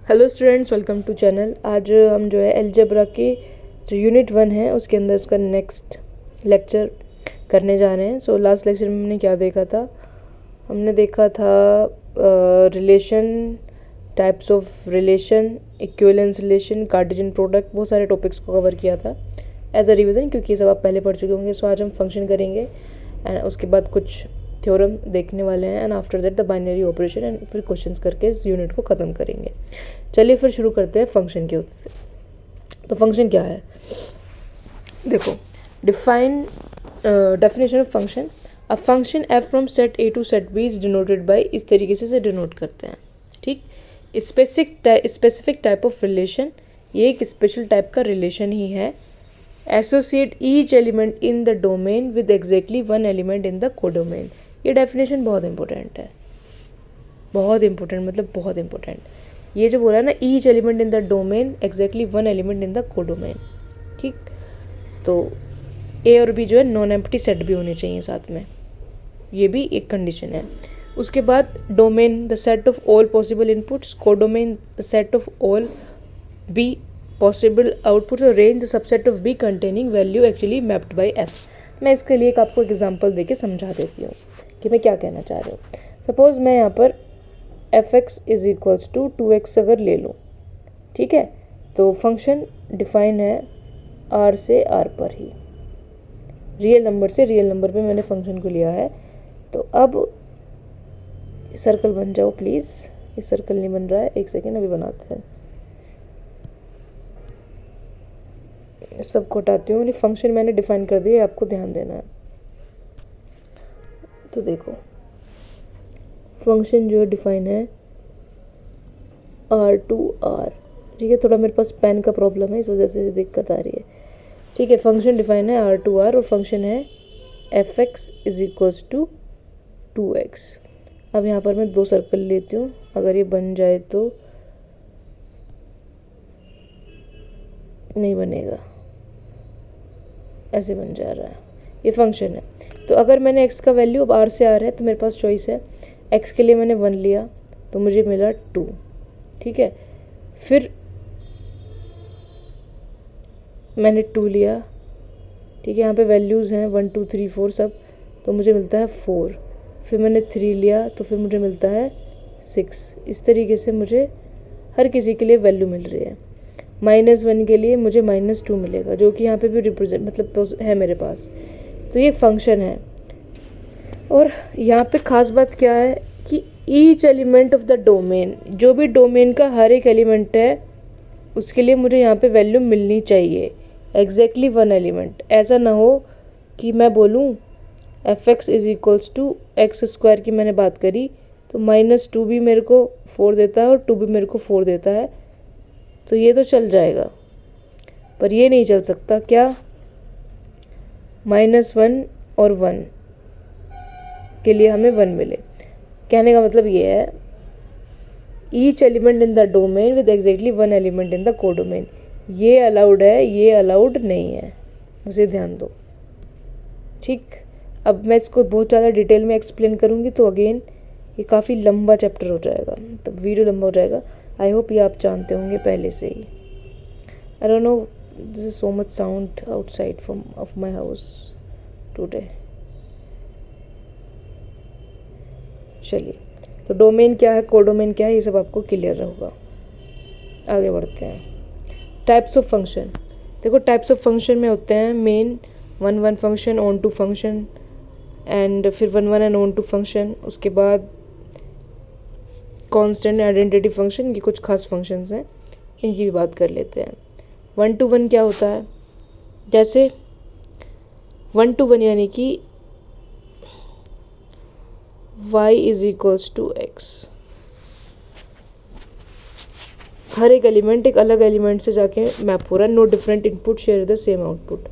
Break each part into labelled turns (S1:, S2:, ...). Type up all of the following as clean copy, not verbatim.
S1: Hello students, welcome to channel. आज हम जो है अलजेब्रा की जो यूनिट 1 है उसके अंदर उसका नेक्स्ट लेक्चर करने जा रहे हैं। सो लास्ट लेक्चर में हमने क्या देखा था? हमने देखा था relation, types of relation, equivalence relation, Cartesian product, बहुत सारे टॉपिक्स को कवर किया था एज अ रिविज़न, क्योंकि ये सब आप पहले पढ़ चुके होंगे। सो आज हम फंक्शन करेंगे एंड उसके बाद कुछ थ्योरम देखने वाले हैं and after that the binary operation and फिर क्वेश्चंस करके इस यूनिट को ख़त्म करेंगे। चलिए फिर शुरू करते हैं फंक्शन के उससे। तो फंक्शन क्या है? देखो, definition of function. A function F from set A to set B is denoted by, इस तरीके से डिनोट करते हैं। ठीक, स्पेसिफिक टाइप ऑफ रिलेशन, ये एक स्पेशल टाइप का रिलेशन ही है। Associate each element in the domain with exactly one element in the codomain. ये डेफिनेशन बहुत इंपॉर्टेंट है, बहुत इंपॉर्टेंट, मतलब बहुत इंपॉर्टेंट। ये जो बोला है ना, each element in the domain exactly one element in the codomain. ठीक, तो ए और बी जो है नॉन एम्प्टी सेट भी होने चाहिए साथ में, ये भी एक कंडीशन है। उसके बाद domain, the set of all possible inputs, codomain the set of all B possible outputs, और range the subset of B containing value actually mapped by F. मैं इसके लिए एक आपको एग्जाम्पल देके समझा देती हूँ कि मैं क्या कहना चाह रही हूँ। सपोज मैं यहाँ पर F X is equals to 2x अगर ले लूँ, ठीक है, तो फंक्शन डिफाइन है आर से आर पर ही, रियल नंबर से रियल नंबर पे मैंने फंक्शन को लिया है। तो अब सर्कल बन जाओ प्लीज़, ये सर्कल नहीं बन रहा है, एक सेकेंड अभी बनाते हैं। सबको हटाती हूँ, फंक्शन मैंने डिफाइन कर दिया, आपको ध्यान देना है। तो देखो, फंक्शन जो है डिफाइन है आर टू आर, ठीक है। थोड़ा मेरे पास पेन का प्रॉब्लम है, इस वजह से दिक्कत आ रही है, ठीक है। फंक्शन डिफाइन है आर टू आर और फंक्शन है F X is equals to 2x। अब यहाँ पर मैं 2 सर्कल लेती हूँ, अगर ये बन जाए तो नहीं बनेगा, ऐसे बन जा रहा है, ये फंक्शन है। तो अगर मैंने x का वैल्यू अब r से r है तो मेरे पास चॉइस है, x के लिए मैंने 1 लिया तो मुझे मिला 2, ठीक है। फिर मैंने 2 लिया, ठीक है, यहाँ पे वैल्यूज़ हैं 1 2 3 4 सब, तो मुझे मिलता है 4। फिर मैंने 3 लिया तो फिर मुझे मिलता है 6। इस तरीके से मुझे हर किसी के लिए वैल्यू मिल रही है। -1 के लिए मुझे -2 मिलेगा, जो कि यहाँ पे भी रिप्रेजेंट मतलब है मेरे पास। तो ये फंक्शन है। और यहाँ पे ख़ास बात क्या है कि each element of the domain, जो भी डोमेन का हर एक एलिमेंट है उसके लिए मुझे यहाँ पे वैल्यू मिलनी चाहिए, एग्जैक्टली वन एलिमेंट। ऐसा ना हो कि मैं बोलूँ F X is equals to X square की मैंने बात करी तो -2 भी मेरे को 4 देता है और 2 भी मेरे को 4 देता है, तो ये तो चल जाएगा। पर ये नहीं चल सकता, क्या -1 और 1 के लिए हमें 1 मिले। कहने का मतलब ये है, each element in the domain with exactly one element in the codomain, ये अलाउड है, ये अलाउड नहीं है, मुझे ध्यान दो। ठीक, अब मैं इसको बहुत ज़्यादा डिटेल में एक्सप्लेन करूँगी तो अगेन ये काफ़ी लंबा चैप्टर हो जाएगा, तब वीडियो लंबा हो जाएगा। आई होप ये आप जानते होंगे पहले से ही। I don't know, this is so much sound outside from of my house today. चलिए, तो डोमेन क्या है, कोडोमेन क्या है, ये सब आपको क्लियर होगा। आगे बढ़ते हैं। Types of function. देखो, टाइप्स ऑफ फंक्शन में होते हैं main 1 function, onto function and फिर 1 एंड ऑन टू फंक्शन, उसके बाद कांस्टेंट आइडेंटिटी फंक्शन। ये कुछ खास फंक्शंस हैं, इनकी भी बात कर लेते हैं। 1 to 1 क्या होता है? जैसे 1 to 1 यानी कि y is equals to x, हर एक एलिमेंट एक अलग एलिमेंट से जाके मैप हो रहा है। No different input share the same output.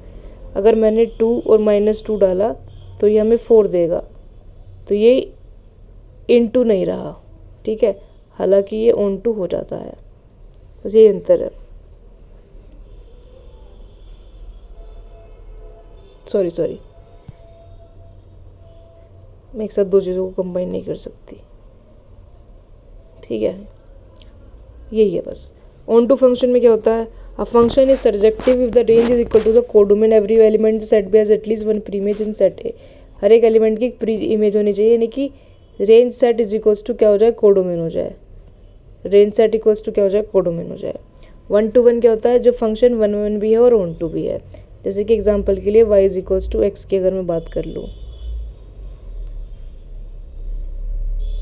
S1: अगर मैंने 2 और -2 डाला तो ये हमें 4 देगा, तो ये इनटू नहीं रहा, ठीक है, हालांकि ये ऑन टू हो जाता है, बस ये अंतर है। सॉरी, मैं एक साथ 2 चीज़ों को कंबाइन नहीं कर सकती, ठीक है। यही है बस। ऑन टू फंक्शन में क्या होता है, a function is surjective if the range is equal to the codomain every element set B has at least one pre image in set A. हर एक एलिमेंट की एक प्री इमेज होनी चाहिए, यानी कि range set is equals to क्या हो जाए, कोडोमेन हो जाए। रेंज सेट इक्वल्स टू क्या हो जाए, कोडोमेन हो जाए। 1 to 1 क्या होता है, जो फंक्शन 1 भी है और ऑन टू भी है। जैसे कि एग्जांपल के लिए y is equals to X की अगर मैं बात कर लूँ,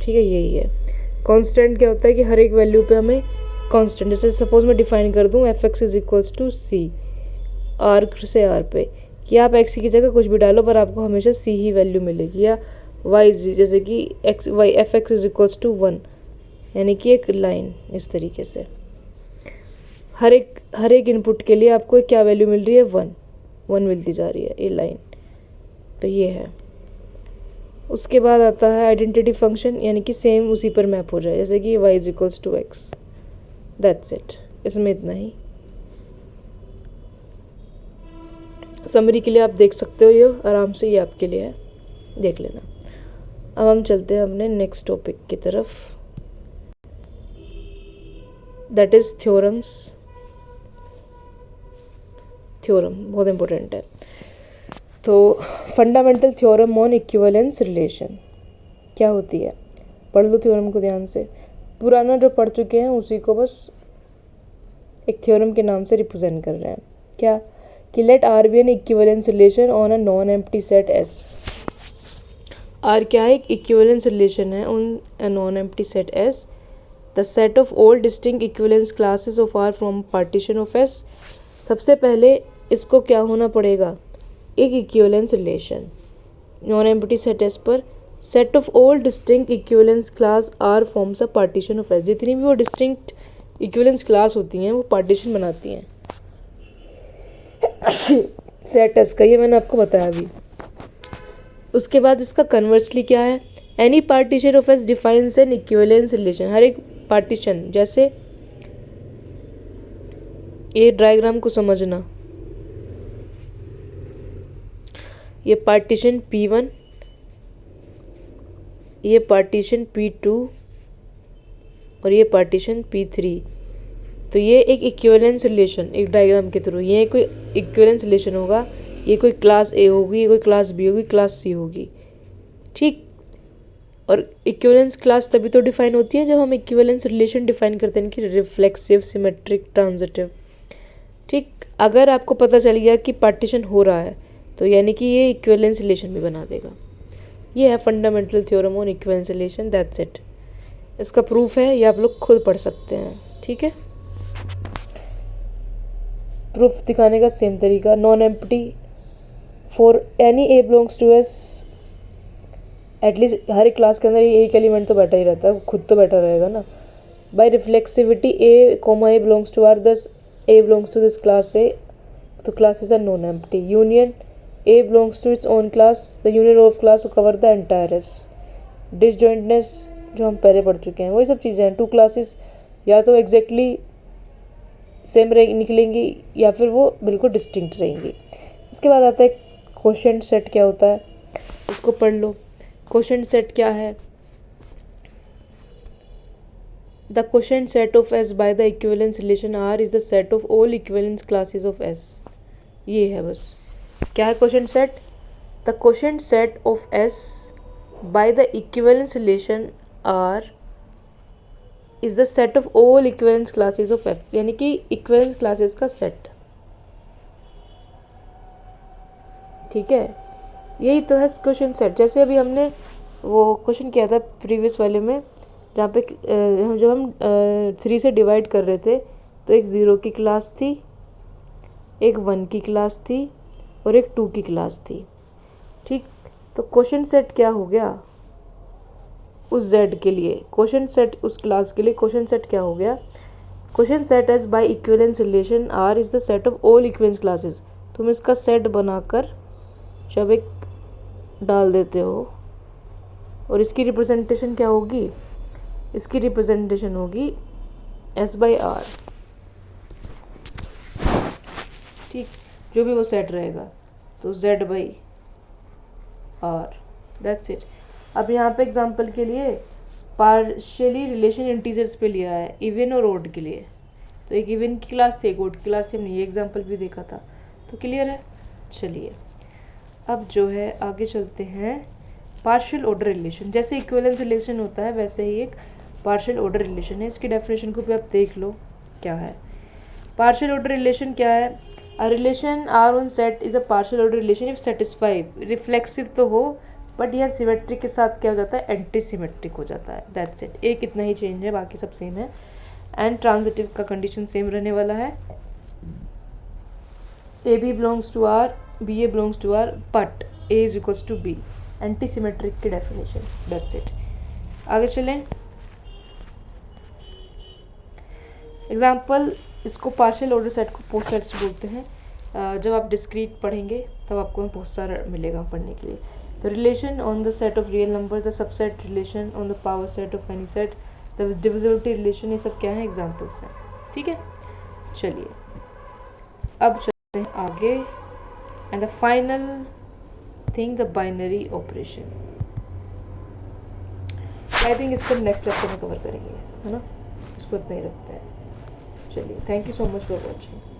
S1: ठीक है, यही है। कांस्टेंट क्या होता है कि हर एक वैल्यू पे हमें कांस्टेंट, जैसे सपोज मैं डिफाइन कर दूँ F X is equals to C, R से आर पे, कि आप एक्स की जगह कुछ भी डालो पर आपको हमेशा सी ही वैल्यू मिलेगी। या वाई जैसे कि X Y F X is equals to 1, यानी कि एक लाइन इस तरीके से हर एक इनपुट के लिए आपको क्या वैल्यू मिल रही है, 1 मिलती जा रही है ये लाइन। तो ये है। उसके बाद आता है आइडेंटिटी फंक्शन, यानी कि सेम उसी पर मैप हो जाए, जैसे कि y is equals to X, that's it. इसमें इतना ही। समरी के लिए आप देख सकते हो, ये आराम से ये आपके लिए है, देख लेना। अब हम चलते हैं अपने नेक्स्ट टॉपिक की तरफ, दैट इज थ्योरम्स। थ्योरम बहुत इंपॉर्टेंट है। तो fundamental theorem on equivalence relation क्या होती है, पढ़ लो थ्योरम को ध्यान से। पुराना जो पढ़ चुके हैं उसी को बस एक थ्योरम के नाम से रिप्रेजेंट कर रहे हैं। क्या कि let R be an equivalence relation on a non empty set S. R क्या है, एक इक्विवेलेंस रिलेशन है on a non empty set S. The set of all distinct equivalence classes of R from partition of S. सबसे पहले इसको क्या होना पड़ेगा, एक equivalence relation non empty set S पर set of all distinct equivalence class R forms a partition of S. जितनी भी वो डिस्टिंक्ट इक्विवेलेंस क्लास होती हैं वो पार्टीशन बनाती हैं सेट एस का, ये मैंने आपको बताया अभी। उसके बाद इसका कन्वर्सली क्या है, any partition of S defines an equivalence relation. हर एक पार्टीशन, जैसे ये डायग्राम को समझना, ये पार्टीशन P1, ये पार्टीशन P2 और ये पार्टीशन P3। तो ये एक इक्विवेलेंस रिलेशन, एक डायग्राम के थ्रू ये कोई इक्विवेलेंस रिलेशन होगा। ये कोई क्लास ए होगी, ये कोई क्लास बी होगी, क्लास सी होगी, ठीक। और इक्विवेलेंस क्लास तभी तो डिफाइन होती है जब हम इक्विवेलेंस रिलेशन डिफाइन करते हैं कि रिफ्लेक्सिव, सिमेट्रिक, ट्रांजिटिव, ठीक। अगर आपको पता चल गया कि पार्टीशन हो रहा है तो यानी कि ये इक्विवेलेंस रिलेशन भी बना देगा। ये है fundamental theorem on equivalence relation, that's it. इसका प्रूफ है, ये आप लोग खुद पढ़ सकते हैं, ठीक है। प्रूफ दिखाने का सेम तरीका, non empty for any A belongs to S, at least हर एक क्लास के अंदर एक एलिमेंट तो बैठा ही रहता है, खुद तो बैठा रहेगा ना। By reflexivity A comma A belongs to R, thus A belongs to this class A, तो classes are non empty. Union A belongs to its own class, the union of class to cover the entire S. Disjointness जो हम पहले पढ़ चुके हैं, वही सब चीज़ें हैं। टू क्लासेस या तो एग्जैक्टली सेम निकलेंगी या फिर वो बिल्कुल डिस्टिंक्ट रहेंगी। इसके बाद आता है क्वोशिएंट सेट क्या होता है, इसको पढ़ लो। क्वोशिएंट सेट क्या है, the quotient set of S by the equivalence relation R is the set of all equivalence classes of S. ये है बस। क्या है quotient set, the quotient set of S by the equivalence relation R is the set of all equivalence classes of F, यानी कि equivalence classes का set, ठीक है। यही तो है क्वेश्चन सेट। जैसे अभी हमने वो क्वेश्चन किया था प्रीवियस वाले में, जहाँ पे जब हम 3 से डिवाइड कर रहे थे, तो एक 0 की क्लास थी, एक 1 की क्लास थी और एक 2 की क्लास थी, ठीक। तो क्वेश्चन सेट क्या हो गया उस z के लिए, क्वेश्चन सेट उस क्लास के लिए क्वेश्चन सेट क्या हो गया, quotient set S by equivalence relation R is the set of all equivalence classes. तुम इसका सेट बनाकर जब एक डाल देते हो और इसकी रिप्रेजेंटेशन क्या होगी, इसकी रिप्रेजेंटेशन होगी एस बाई आर, ठीक। जो भी वो सेट रहेगा तो z by R, that's it. अब यहाँ पे एग्जांपल के लिए पार्शियली रिलेशन इंटीजर्स पे लिया है, इवन और ओड के लिए। तो एक इवन की क्लास थी, एक ओड की क्लास थी, हमने ये एग्जांपल भी देखा था। तो क्लियर है। चलिए अब जो है आगे चलते हैं। पार्शियल ऑर्डर रिलेशन, जैसे इक्विवेलेंस रिलेशन होता है वैसे ही एक पार्शियल ऑर्डर रिलेशन है। इसकी डेफिनेशन को भी आप देख लो क्या है। पार्शियल ऑर्डर रिलेशन क्या है? A relation R on set is a partial order relation if satisfied, reflexive तो हो बट यह सिमेट्रिक के साथ क्या हो जाता है, एंटी सिमेट्रिक हो जाता है। दैट्स इट, एक इतना ही चेंज है, बाकी सब सेम है। एंड ट्रांजिटिव का कंडीशन सेम रहने वाला है। A B belongs to R, B A belongs to R, but A is equals to B, antisymmetric की डेफिनेशन। That's it. आगे चलें। एग्जाम्पल, इसको पार्शियल ऑर्डर सेट को पोस्ट सेट्स बोलते हैं। जब आप डिस्क्रीट पढ़ेंगे तब आपको बहुत सारा मिलेगा पढ़ने के लिए। The relation on the set of real number, the subset relation on the power set of any set, the divisibility relation, ये सब क्या है, एग्जाम्पल्स हैं। ठीक है, चलिए अब चलते हैं आगे। And the final thing, the binary operation. I think इसको नेक्स्ट लेक्चर में कवर करेंगे, है ना। इसको इतना ही रखते हैं। चलिए, thank you so much for watching.